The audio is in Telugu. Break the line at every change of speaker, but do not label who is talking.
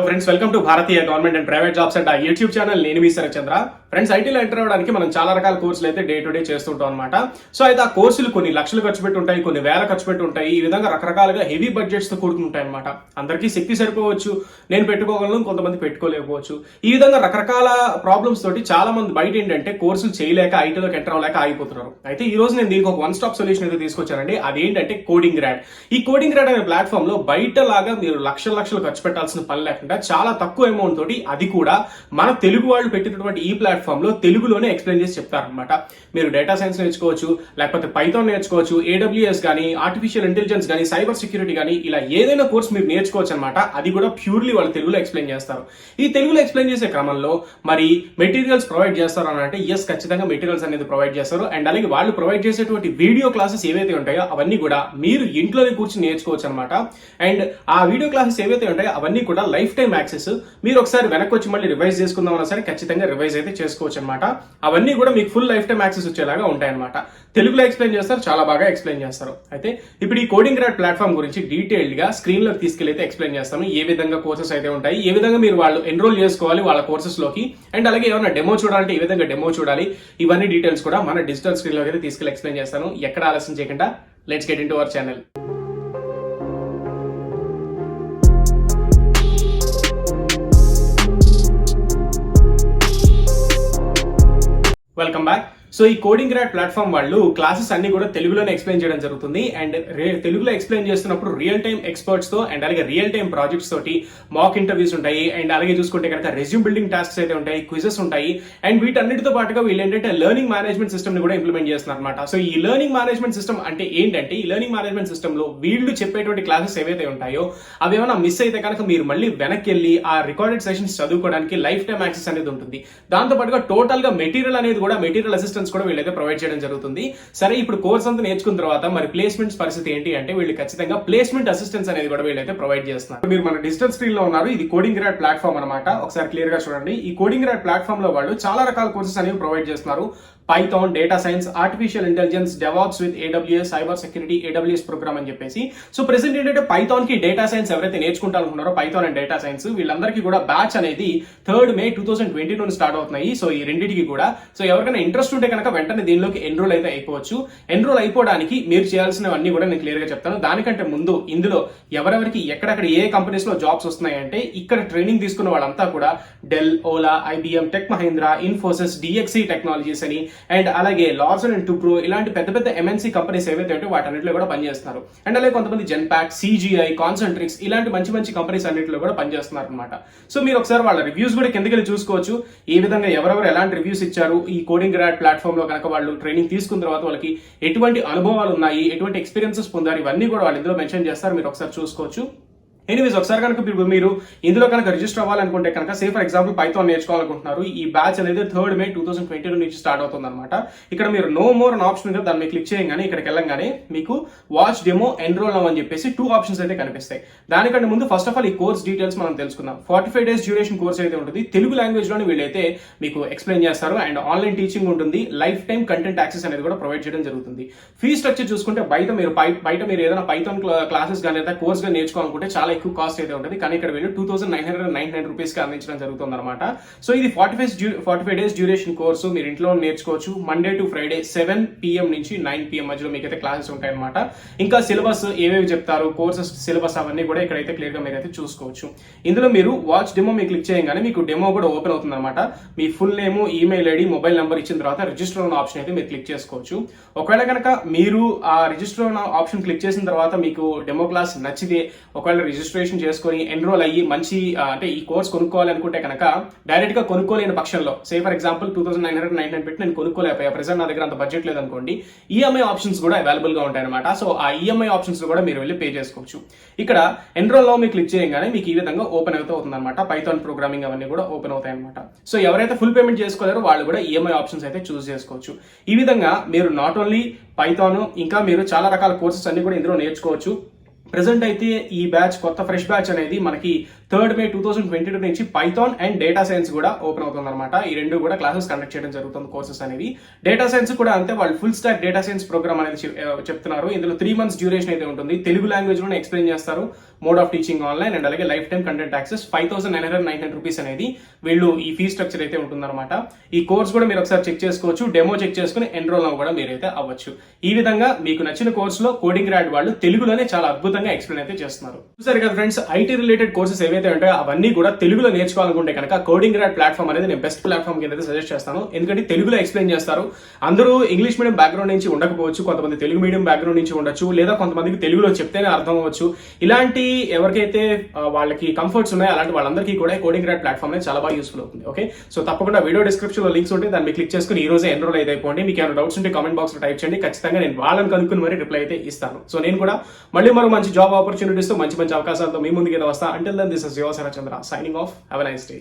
Friends, welcome to Bharatiya government and private jobs and YouTube channel. నేను మీ చంద్ర. ఫ్రెండ్స్, ఐటీలో ఎంటర్ అవ్వడానికి మనం చాలా రకాల కోర్సులు అయితే డే టు డే చేస్తుంటాం అనమాట. సో అయితే ఆ కోర్సులు కొన్ని లక్షలు ఖర్చు పెట్టి ఉంటాయి, కొన్ని వేల ఖర్చు పెట్టి ఉంటాయి. ఈ విధంగా రకరకాలుగా హెవీ బడ్జెట్స్ తో కూడుకుంటాయి అనమాట. అందరికీ శక్తి సరిపోవచ్చు, నేను పెట్టుకోగలను, కొంతమంది పెట్టుకోలేకపోవచ్చు. ఈ విధంగా రకరకాల ప్రాబ్లమ్స్ తోటి చాలా మంది బయట ఏంటంటే కోర్సులు చేయలేక ఐటీలోకి ఎంటర్ అవ్వలేక ఆగిపోతున్నారు. అయితే ఈ రోజు నేను దీనికి ఒక వన్ స్టాప్ సొల్యూషన్ అయితే తీసుకొచ్చానండి. అదేంటంటే కోడింగ్ ర్యాడ్. ఈ కోడింగ్ ర్యాడ్ అనే ప్లాట్ఫామ్ లో బయట లాగా మీరు లక్షలు ఖర్చు పెట్టాల్సిన పని లేకుండా చాలా తక్కువ అమౌంట్ తోటి, అది కూడా మన తెలుగు వాళ్ళు పెట్టినటువంటి ఈ ప్లాట్ఫామ్ లో తెలుగులోనే ఎక్స్ప్లెయిన్ చేసి చెప్తారనమాట. మీరు డేటా సైన్స్ నేర్చుకోవచ్చు, లేకపోతే పైథాన్ నేర్చుకోవచ్చు, AWS కానీ, ఆర్టిఫిషియల్ ఇంటెలిజెన్స్ కానీ, సైబర్ సెక్యూరిటీ కానీ, ఇలా ఏదైనా కోర్స్ మీరు నేర్చుకోవచ్చు అనమాట. అది కూడా ప్యూర్లీ వాళ్ళు తెలుగులో ఎక్స్ప్లెయిన్ చేస్తారు. ఈ తెలుగులో ఎక్స్ప్లెయిన్ చేసే క్రమంలో మరి మెటీరియల్స్ ప్రొవైడ్ చేస్తారు అని అంటే ఎస్, ఖచ్చితంగా మెటీరియల్స్ అనేది ప్రొవైడ్ చేస్తారు. అండ్ అలాగే వాళ్ళు ప్రొవైడ్ చేసేటువంటి వీడియో క్లాసెస్ ఏవైతే ఉంటాయో అవన్నీ కూడా మీరు ఇంట్లోనే కూర్చొని నేర్చుకోవచ్చు అనమాట. అండ్ ఆ వీడియో క్లాసెస్ ఏవైతే ఉంటాయో అవన్నీ కూడా లైఫ్ టైం యాక్సెస్. మీరు ఒకసారి వెనక్కి వచ్చి మళ్ళీ రివైజ్ చేసుకుందామన్నా సరే ఖచ్చితంగా రివైజ్ అయితే చేసుకోవచ్చు అనమాట. అవన్నీ కూడా మీకు ఫుల్ లైఫ్ టైం యాక్సెస్ వచ్చేలాగా ఉంటాయన్నమాట. తెలుగులో ఎక్స్ప్లెయిన్ చేస్తారు, చాలా బాగా ఎక్స్ప్లెయిన్ చేస్తారు. అయితే ఇప్పుడు ఈ కోడింగ్ ర్యాడ్ ప్లాట్ఫామ్ గురించి డీటెయిల్డ్ గా స్క్రీన్ లోకి తీసుకెళ్లి అయితే ఎక్స్ప్లెయిన్ చేస్తాను. ఏ విధంగా కోర్సెస్ అయితే ఉంటాయి, ఏ విధంగా మీరు వాళ్ళు ఎన్రోల్ చేసుకోవాలి వాళ్ళ కోర్సెస్ లోకి, అండ్ అలాగే ఏమైనా డెమో చూడాలంటే ఏ విధంగా డెమో చూడాలి, ఇవన్నీ డీటెయిల్స్ కూడా మన డిజిటల్ స్క్రీన్ లోకి అయితే తీసుకెళ్లి ఎక్స్ప్లెయిన్ చేస్తాను. ఎక్కడ ఆలస్యం చేయకుండా let's get into our channel. Welcome back. So ఈ కోడింగ్ ర్యాడ్ ప్లాట్ఫామ్ వాళ్ళు క్లాసెస్ అన్ని కూడా తెలుగులోనే ఎక్స్ప్లెయిన్ చేయడం జరుగుతుంది. అండ్ తెలుగులో ఎక్స్ప్లెయిన్ చేస్తున్నప్పుడు రియల్ టైం ఎక్స్పర్ట్స్ తో అండ్ అలాగే రియల్ టైం ప్రాజెక్ట్స్ తోటి మాక్ ఇంటర్వ్యూస్ ఉంటాయి. అండ్ అలాగే చూసుకుంటే కనుక రెజ్యూమ్ బిల్డింగ్ టాస్క్స్ అయితే ఉంటాయి, క్విజెస్ ఉంటాయి. అండ్ వీటన్నిటితో పాటుగా వీళ్ళు ఏంటంటే లెర్నింగ్ మేనేజ్మెంట్ సిస్టమ్ ని కూడా ఇంప్లిమెంట్ చేస్తున్నారు అనమాట. సో ఈ లెర్నింగ్ మేనేజ్మెంట్ సిస్టమ్ అంటే ఏంటంటే, ఈ లెర్నింగ్ మేనేజ్మెంట్ సిస్టమ్ లో వీళ్ళు చెప్పేటువంటి క్లాసెస్ ఏవైతే ఉంటాయో అవి ఏమైనా మిస్ అయితే కనుక మీరు మళ్ళీ వెనక్కి వెళ్ళి ఆ రికార్డెడ్ సెషన్స్ చదువుకోవడానికి లైఫ్ టైం యాక్సెస్ అనేది ఉంటుంది. దాంతో పాటుగా టోటల్ గా మెటీరియల్ అనేది కూడా, మెటీరియల్ అసిస్టెన్స్ కూడా వీళ్ళైతే ప్రొవైడ్ చేయడం జరుగుతుంది. సరే, ఇప్పుడు కోర్స్ అంతా నేర్చుకున్న తర్వాత మరి ప్లేస్మెంట్స్ పరిస్థితి ఏంటి అంటే, వీళ్ళు ఖచ్చితంగా ప్లేస్మెంట్ అసిస్టెన్స్ అనేది కూడా వీళ్ళైతే ప్రొవైడ్ చేస్తున్నారు. మీరు మన డిజిటల్ స్క్రీన్ లో ఉన్నారు, ఇది కోడింగ్ ర్యాడ్ ప్లాట్ఫామ్ అనమాట. ఒకసారి క్లియర్ గా చూడండి. ఈ కోడింగ్ ర్యాడ్ ప్లాట్ఫామ్ లో వాళ్ళు చాలా రకాల కోర్సెస్ అనేవి ప్రొవైడ్ చేస్తున్నారు. Python, data science, artificial intelligence, DevOps with AWS, cyber security, AWS program అని చెప్పేసి. సో ప్రెసెంట్ ఏంటంటే పైథాన్ కి డేటా సైన్స్ ఎవరైతే నేర్చుకుంటారనుకున్నారో, పైథాన్ అండ్ డేటా సైన్స్, వీళ్ళందరికీ కూడా బ్యాచ్ అనేది 3rd May 2020 నుండి స్టార్ట్ అవుతున్నాయి. సో ఈ రెండింటికి కూడా సో ఎవరికైనా ఇంట్రెస్ట్ ఉంటే కనుక వెంటనే దీనిలోకి ఎన్రోల్ అయితే అయిపోవచ్చు. ఎన్రోల్ అయిపోవడానికి మీరు చేయాల్సినవన్నీ కూడా నేను క్లియర్ గా చెప్తాను. దానికంటే ముందు ఇందులో ఎవరెవరికి ఎక్కడెక్కడ ఏ కంపెనీస్ లో జాబ్స్ వస్తున్నాయి అంటే, ఇక్కడ ట్రైనింగ్ తీసుకున్న వాళ్ళంతా కూడా Dell, Ola, IBM, tech Mahindra, Infosys, DXC technologies అని, అండ్ అలాగే లార్సన్ అండ్ టూబ్రో, ఇలాంటి పెద్ద పెద్ద MNC కంపెనీస్ ఏవైతే ఉంటే వాటన్నిటిలో కూడా పనిచేస్తున్నారు. అండ్ అలాగే కొంతమంది జెన్పాక్, CGI, కాన్సెంట్రిక్స్, ఇలాంటి మంచి మంచి కంపెనీస్ అన్నింటిలో కూడా పనిచేస్తున్నారు అనమాట. సో మీరు ఒకసారి వాళ్ళ రివ్యూస్ కూడా కిందకెళ్ళి చూసుకోవచ్చు. ఏ విధంగా ఎవరెవరు ఎలాంటి రివ్యూస్ ఇచ్చారు, ఈ కోడింగ్ ర్యాడ్ ప్లాట్ఫామ్ లో కనుక వాళ్ళు ట్రైనింగ్ తీసుకున్న తర్వాత వాళ్ళకి ఎటువంటి అనుభవాలు ఉన్నాయి, ఎటువంటి ఎక్స్పీరియన్సెస్ పొందారు, ఇవన్నీ కూడా వాళ్ళు ఇందులో మెన్షన్ చేస్తారు. మీరు ఒకసారి చూసుకోవచ్చు. ఎనీవేస్, ఒకసారి కనుక మీరు ఇందులో కనుక రిజిస్టర్ అవ్వాలనుకుంటే కనుక, సే ఫర్ ఎగ్జాంపుల్ పైథాన్ నేర్చుకోవాలనుకుంటున్నారు, ఈ బ్యాచ్ అనేది 3rd May 2022 నుంచి స్టార్ట్ అవుతుంది అనమాట. ఇక్కడ మీరు నో మోర్ అన్ ఆప్షన్ దాన్ని మీరు క్లిక్ చేయగానే ఇక్కడికి వెళ్ళగానే మీకు వాచ్ డెమో, ఎన్రోల్ నౌ అని చెప్పేసి 2 ఆప్షన్స్ అయితే కనిపిస్తాయి. దానికంటే ముందు ఫస్ట్ ఆఫ్ ఆల్ ఈ కోర్స్ డీటెయిల్స్ మనం తెలుసుకుందాం. 45 days డ్యూరేషన్ కోర్స్ అయితే ఉంటుంది. తెలుగు లాంగ్వేజ్ లోనే వీళ్ళైతే మీకు ఎక్స్ప్లెయిన్ చేస్తారు. అండ్ ఆన్లైన్ టీచింగ్ ఉంటుంది. లైఫ్ టైం కంటెంట్ యాక్సెస్ అనేది కూడా ప్రొవైడ్ చేయడం జరుగుతుంది. ఫీ స్ట్రక్చర్ చూసుకుంటే బయట మీరు ఏదైనా పైథాన్ క్లాసెస్ కానీ లేదా కోర్స్ గా నేర్చుకోవాలనుకుంటే చాలా ఎక్కువ కాస్ట్ అయితే ఉంటుంది. కానీ ఇక్కడ వీళ్ళు 2,999 రూపీస్ కి అందించడం జరుగుతుంది అనమాట. సో ఇది 45 days డ్యూరేషన్ కోర్సు. మీరు ఇంట్లో నేర్చుకోవచ్చు. మండే టు ఫ్రైడే 7 PM నుంచి 9 PM మధ్యలో మీకైతే క్లాసెస్ ఉంటాయి అనమాట. ఇంకా సిలబస్ ఏవేవి చెప్తారు, కోర్సెస్ సిలబస్ అవన్నీ కూడా ఇక్కడైతే క్లియర్ గా మీరైతే చూసుకోవచ్చు. ఇందులో మీరు వాచ్ డెమో మీకు క్లిక్ చేయగానే మీకు డెమో కూడా ఓపెన్ అవుతుంది అనమాట. మీ full name, email ID, mobile number ఇచ్చిన తర్వాత రిజిస్టర్ అన్న ఆప్షన్ అయితే మీరు క్లిక్ చేసుకోవచ్చు. ఒకవేళ కనుక మీరు ఆ రిజిస్టర్ అన్న ఆప్షన్ క్లిక్ చేసిన తర్వాత మీకు డెమో క్లాస్ నచ్చితే, ఒకవేళ రిజిస్ట్రేషన్ చేసుకొని ఎన్రోల్ అయ్యి మంచి అంటే ఈ కోర్స్ కొనుక్కోవాలి అనుకుంటే కనుక, డైరెక్ట్ గా కొనుక్కోలేని పక్షంలో, సే ఫర్ ఎగ్జాంపుల్ 2,999 పెట్టి నేను కొనుక్కోలేకపోయా, ప్రెసెంట్ నా దగ్గర అంత బడ్జెట్ లేదనుకోండి, EMI ఆప్షన్స్ కూడా అవైలబుల్ గా ఉంటాయి అనమాట. సో ఆ EMI ఆప్షన్స్ కూడా మీరు వెళ్ళి పే చేసుకోవచ్చు. ఇక్కడ ఎన్రోల్ లో మీరు క్లిక్ చేయగానే మీకు ఈ విధంగా ఓపెన్ అవుతుంది అనమాట. పైథాన్ ప్రోగ్రామింగ్ అవన్నీ కూడా ఓపెన్ అవుతాయి అనమాట. సో ఎవరైతే ఫుల్ పేమెంట్ చేసుకోలేరో వాళ్ళు కూడా EMI ఆప్షన్స్ అయితే చూస్ చేసుకోవచ్చు. ఈ విధంగా మీరు నాట్ ఓన్లీ పైథాన్, ఇంకా మీరు చాలా రకాల కోర్సెస్ అన్ని కూడా ఇందులో నేర్చుకోవచ్చు. ప్రెసెంట్ అయితే ఈ బ్యాచ్, కొత్త ఫ్రెష్ బ్యాచ్ అనేది మనకి 3rd May 2022 నుంచి పైథాన్ అండ్ డేటా సైన్స్ కూడా ఓపెన్ అవుతుంది అనమాట. ఈ రెండు కూడా క్లాసెస్ కండక్ట్ చేయడం జరుగుతుంది, కోర్సెస్ అనేవి. డేటా సైన్స్ కూడా అంతే, వాళ్ళు full stack data science program అనేది చెప్తున్నారు. ఇందులో 3 months డ్యూరేషన్ అయితే ఉంటుంది. తెలుగు లాంగ్వేజ్ లోనే ఎక్స్ప్లెయిన్ చేస్తారు. Mode of teaching online and అలాగే lifetime content access. 5,999 rupees అనేది వీళ్ళు ఈ ఫీ స్ట్రక్చర్ అయితే ఉంటుందన్నమాట. ఈ కోర్స్ కూడా మీరు ఒకసారి చెక్ చేసుకోవచ్చు, డెమో చెక్ చేసుకుని ఎన్రోల్ అవ్వ కూడా మీరైతే అవ్వచ్చు. ఈ విధంగా మీకు నచ్చిన కోర్సులో కోడింగ్ గ్రాడ్ వాళ్ళు తెలుగులోనే చాలా అద్భుతంగా ఎక్స్ప్లెయిన్ అయితే చేస్తున్నారు. చూసారు కదా ఫ్రెండ్స్, ఐటీ రిలేటెడ్ కోర్సెస్ ఏవైతే ఉంటాయో అవన్నీ కూడా తెలుగులో నేర్చుకోవాలనుకుంటే కనుక కోడింగ్ గ్రాడ్ ప్లాట్ఫామ్ అనేది నేను బెస్ట్ ప్లాట్ఫామ్ కింద అయితే సజెస్ట్ చేస్తాను. ఎందుకంటే తెలుగులో ఎక్స్ప్లెయిన్ చేస్తారు. అందరూ ఇంగ్లీష్ మీడియం బ్యాక్గ్రౌండ్ నుంచి ఉండకపోవచ్చు, కొంతమంది తెలుగు మీడియం బ్యాక్గ్రౌండ్ నుంచి ఉండొచ్చు, లేదా కొంతమందికి తెలుగులో చెప్తేనే అర్థం అవ్వచ్చు. ఇలాంటి ఎవరికైతే వాళ్ళకి కంఫర్ట్స్ ఉన్నాయో అలాంటి వాళ్ళందరికీ కూడా కోడింగ్ గ్రాడ్ ప్లాట్ఫామ్ అనేది చాలా బాగా యూస్ఫుల్ అవుతుంది. ఓకే, సో తప్పకుండా వీడియో డిస్క్రిప్షన్ లో లింక్స్ ఉంటాయి, దాన్ని క్లిక్ చేసుకుని ఈ రోజే ఎన్రోల్ అయితే అయిపోండి. మీకు ఏమైనా డౌట్స్ ఉంటే కామెంట్ బాక్స్ లో టైప్ చేయండి, ఖచ్చితంగా నేను వాళ్ళని కనుక్కుని మరి రిప్లై అయితే ఇస్తాను. సో నేను కూడా మళ్ళీ మరో మంచి జాబ్ ఆపర్చునిటీస్ తో మంచి అవకాశాలతో మీ ముందుకు వస్తా. Until then this is your Chandra signing off. Have a nice day.